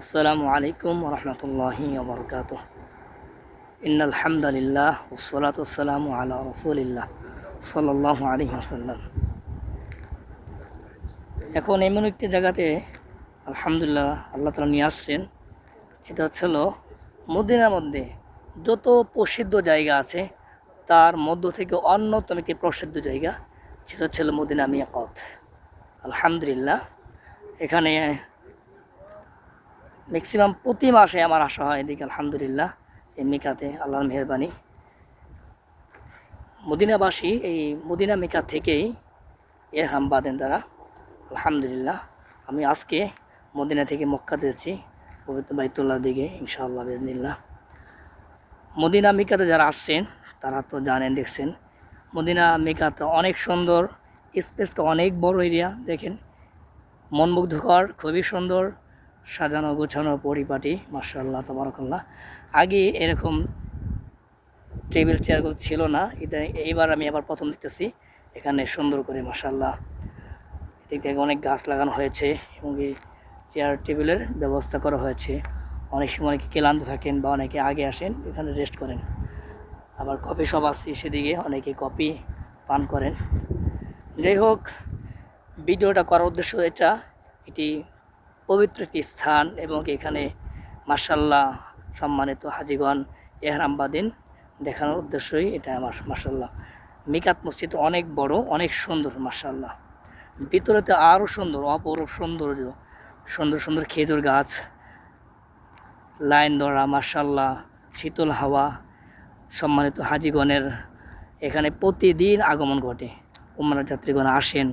আসসালামু আলাইকুম রহমতুল্লাহি ওবরকাতুহ। ইন্নাল হামদুলিল্লাহ ওয়াসসালাতু ওয়াসসালামু আলা রাসূলিল্লাহ সাল্লাল্লাহু আলাইহি ওয়াসাল্লাম। এখন এমন একটি জায়গাতে আলহামদুলিল্লাহ আল্লাহ তাআলা নিয়ে আসছেন, সেটা হলো মদিনার মধ্যে যত প্রসিদ্ধ জায়গা আছে তার মধ্য থেকে অন্যতম একটি প্রসিদ্ধ জায়গা, সেটা হলো মদিনা মিয়াকত। আলহামদুলিল্লাহ এখানে ম্যাক্সিমাম প্রতি মাসে আমার আসা হয় এদিকে। আলহামদুলিল্লাহ এই মিকাতে আল্লাহর মেহেরবানি। মদিনাবাসী এই মদিনা মিকাত থেকেই এরহাম বাঁধেন তারা। আলহামদুলিল্লাহ আমি আজকে মদিনা থেকে মক্কাতে যাচ্ছি, পবিত্র বাইতুল্লাহর দিকে ইনশাআল্লাহ বিজনিল্লাহ। মদিনা মিকাতে যারা আসছেন তারা তো জানেন, দেখছেন মদিনা মিকাত অনেক সুন্দর, স্পেসটা অনেক বড় এরিয়া। দেখেন মনমুগ্ধকর, খুবই সুন্দর, সাজানো গোছানো পরিপাটি, মাশাআল্লাহ তাবারাকাল্লাহ। আগে এরকম টেবিল চেয়ারগুলো ছিল না, এইবার আমি আবার প্রথম দেখতেছি এখানে সুন্দর করে মাশাআল্লাহ এদিক থেকে অনেক গাছ লাগানো হয়েছে এবং এই চেয়ার টেবিলের ব্যবস্থা করা হয়েছে। অনেক সময় অনেকে ক্লান্ত থাকেন বা অনেকে আগে আসেন এখানে রেস্ট করেন, আবার কফি শপ আছে সেদিকে, অনেকে কফি পান করেন। যাই হোক, ভিডিওটা করার উদ্দেশ্য এটি পবিত্র একটি স্থান এবং এখানে মাশাআল্লাহ সম্মানিত হাজিগণ এহরাম বাঁধেন দেখানোর উদ্দেশ্যই এটা আমার। মাশাআল্লাহ মিকাত মসজিদ অনেক বড়, অনেক সুন্দর মাশাআল্লাহ। ভিতরেতে আরও সুন্দর, অপরূপ সৌন্দর্য, সুন্দর সুন্দর খেজুর গাছ, লাইন ধরা মাশাআল্লাহ, শীতল হাওয়া। সম্মানিত হাজিগণের এখানে প্রতিদিন আগমন ঘটে, উমরা যাত্রীগণ আসেন।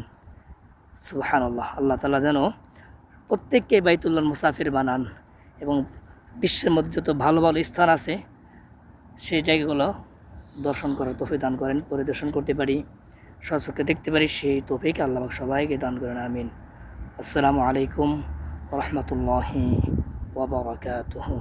সুবহানাল্লাহ, আল্লাহ তাআলা যেন প্রত্যেককে বাইতুল্লাহর মুসাফির বানান এবং বিশ্বের মধ্যে যত ভালো ভালো স্থান আছে সেই জায়গাগুলো দর্শন করার তৌফিক দান করেন, পরিদর্শন করতে পারি, স্বচক্ষে দেখতে পারি, সেই তৌফিক আল্লাহ সবাইকে দান করেন, আমিন। আসসালামু আলাইকুম ওয়া রাহমাতুল্লাহি ওয়া বারাকাতুহু।